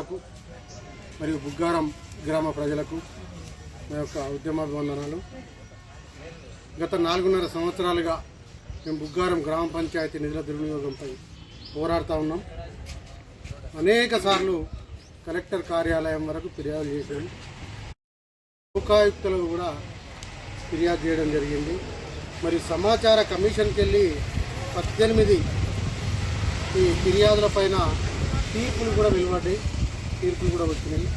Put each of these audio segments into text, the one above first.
ప్రజలకు మరియు బుగ్గారం గ్రామ ప్రజలకు నా యొక్క ఉద్యమాభివందనాలు. గత 4.5 సంవత్సరాలుగా మేము బుగ్గారం గ్రామ పంచాయతీ నిధుల దుర్వినియోగంపై పోరాడుతూ ఉన్నాం. అనేక సార్లు కలెక్టర్ కార్యాలయం వరకు ఫిర్యాదు చేశాము. లోకాయుక్తలకు కూడా ఫిర్యాదు చేయడం జరిగింది. మరి సమాచార కమిషన్కి వెళ్ళి 18 ఈ ఫిర్యాదుల పైన తీర్పులు కూడా వెలువడ్డాయి, తీర్పులు కూడా వచ్చినాయి.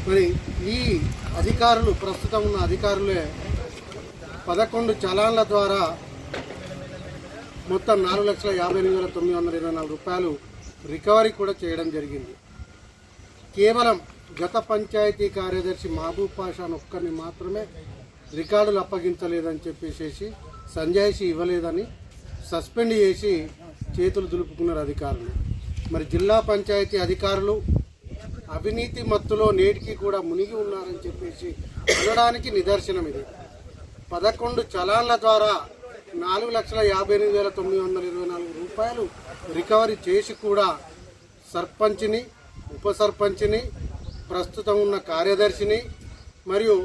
మరి ఈ అధికారులు, ప్రస్తుతం ఉన్న అధికారులే 11 చలాన్ల ద్వారా మొత్తం 4,58,924 రూపాయలు రికవరీ కూడా చేయడం జరిగింది. కేవలం గత పంచాయతీ కార్యదర్శి మహబూబ్ పాషాను ఒక్కరిని మాత్రమే రికార్డులు అప్పగించలేదని చెప్పేసి సంజాయిషి ఇవ్వలేదని సస్పెండ్ చేసి చేతులు దులుపుకున్నారు అధికారులు. మరి జిల్లా పంచాయతీ అధికారులు అవినీతి మత్తులో నేటికి కూడా మునిగి ఉన్నారని చెప్పేసి అనడానికి నిదర్శనం ఇది. 11 చలాన్ల ద్వారా 4,58,924 రూపాయలు రికవరీ చేసి కూడా సర్పంచ్ని, ఉప సర్పంచ్ని, ప్రస్తుతం ఉన్న కార్యదర్శిని మరియు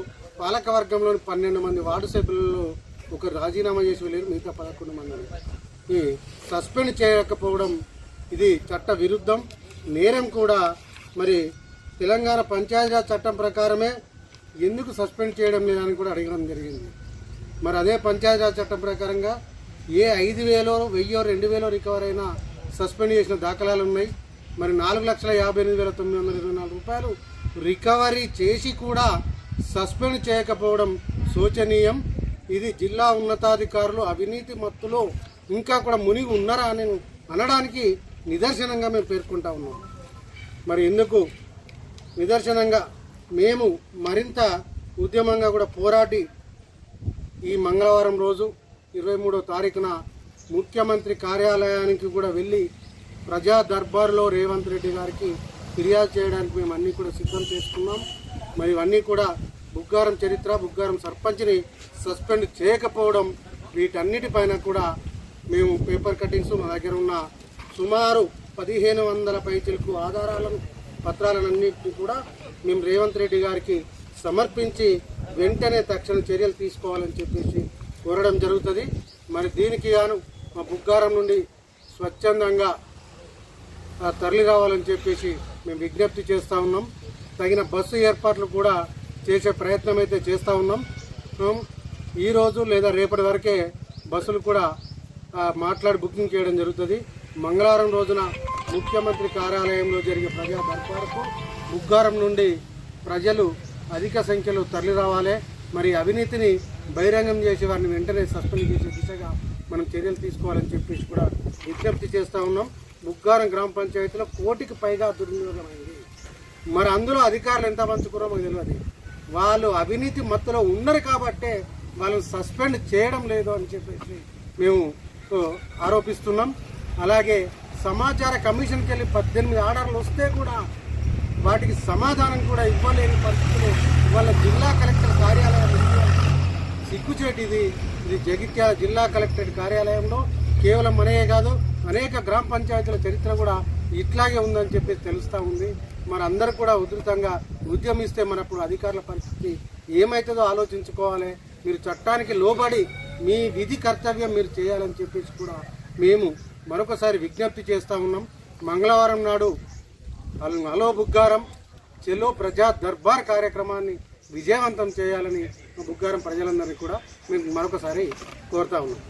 పాలకవర్గంలోని 12 మంది వార్డు సభ్యులలో ఒకరు రాజీనామా చేసి వెళ్ళారు. మిగతా 11 మందిని ఈ సస్పెండ్ చేయకపోవడం ఇది చట్ట విరుద్ధం, నేరం కూడా. మరి తెలంగాణ పంచాయతీరాజ్ చట్టం ప్రకారమే ఎందుకు సస్పెండ్ చేయడం లేదని కూడా అడగడం జరిగింది. మరి అదే పంచాయతీరాజ్ చట్టం ప్రకారంగా ఏ 5,000, 1,000, 2,000 రికవర్ అయినా సస్పెండ్ చేసిన దాఖలాలు ఉన్నాయి. మరి 4,58,924 రూపాయలు రికవరీ చేసి కూడా సస్పెండ్ చేయకపోవడం శోచనీయం. ఇది జిల్లా ఉన్నతాధికారులు అవినీతి మత్తులో ఇంకా కూడా మునిగి ఉన్నారా అని అనడానికి నిదర్శనంగా మేము పేర్కొంటా ఉన్నాం. మరి ఎందుకు నిదర్శనంగా మేము మరింత ఉద్యమంగా కూడా పోరాడి ఈ మంగళవారం రోజు 23వ తారీఖున ముఖ్యమంత్రి కార్యాలయానికి కూడా వెళ్ళి ప్రజా దర్బార్లో రేవంత్ రెడ్డి గారికి ఫిర్యాదు చేయడానికి మేము అన్నీ కూడా సిద్ధం చేసుకున్నాం. మరి ఇవన్నీ కూడా బుగ్గారం చరిత్ర, బుగ్గారం సర్పంచ్ని సస్పెండ్ చేయకపోవడం, వీటన్నిటిపైన కూడా మేము పేపర్ కటింగ్స్, మా దగ్గర ఉన్న సుమారు 1,500 పైచిలకు ఆధారాలను, పత్రాలన్నింటినీ కూడా మేము రేవంత్ రెడ్డి గారికి సమర్పించి వెంటనే తక్షణ చర్యలు తీసుకోవాలని చెప్పేసి కోరడం జరుగుతుంది. మరి దీనికి గాను మా బుగ్గారం నుండి స్వచ్ఛందంగా తరలి రావాలని చెప్పేసి మేము విజ్ఞప్తి చేస్తూ ఉన్నాం. తగిన బస్సు ఏర్పాట్లు కూడా చేసే ప్రయత్నం అయితే చేస్తూ ఉన్నాం. ఈరోజు లేదా రేపటి వరకే బస్సులు కూడా మాట్లాడి బుకింగ్ చేయడం జరుగుతుంది. మంగళవారం రోజున ముఖ్యమంత్రి కార్యాలయంలో జరిగే ప్రజా దర్బారుకు బుగ్గారం నుండి ప్రజలు అధిక సంఖ్యలో తరలి రావాలి. మరి అవినీతిని బహిరంగం చేసి వారిని వెంటనే సస్పెండ్ చేసే దిశగా మనం చర్యలు తీసుకోవాలని చెప్పేసి కూడా విజ్ఞప్తి చేస్తూ ఉన్నాం. బుగ్గారం గ్రామ పంచాయతీలో 1 కోటికి పైగా దుర్వినియోగం అయింది. మరి అందులో అధికారులు ఎంత పంచుకున్నారో మాకు తెలియదు. వాళ్ళు అవినీతి మత్తులో ఉన్నారు కాబట్టే వాళ్ళని సస్పెండ్ చేయడం లేదు అని చెప్పేసి మేము ఆరోపిస్తున్నాం. అలాగే సమాచార కమిషన్కి వెళ్ళి 18 ఆర్డర్లు వస్తే కూడా వాటికి సమాధానం కూడా ఇవ్వలేని పరిస్థితులు వాళ్ళ జిల్లా కలెక్టర్ కార్యాలయం సిగ్గుచేటిది. ఇది జగిత్యాల జిల్లా కలెక్టర్ కార్యాలయంలో కేవలం మనయే కాదు, అనేక గ్రామ పంచాయతీల చరిత్ర కూడా ఇట్లాగే ఉందని చెప్పేసి తెలుస్తూ ఉంది. మరి అందరూ కూడా ఉధృతంగా ఉద్యమిస్తే మనప్పుడు అధికారుల పరిస్థితి ఏమవుతుందో ఆలోచించుకోవాలి. మీరు చట్టానికి లోబడి మీ విధి కర్తవ్యం మీరు చేయాలని చెప్పేసి కూడా మేము మరొకసారి విజ్ఞప్తి చేస్తూ ఉన్నాం. మంగళవారం నాడు హలో బుగ్గారం చెలో ప్రజా దర్బార్ కార్యక్రమాన్ని విజయవంతం చేయాలని బుగ్గారం ప్రజలందరినీ కూడా మేము మరొకసారి కోరుతా ఉన్నాం.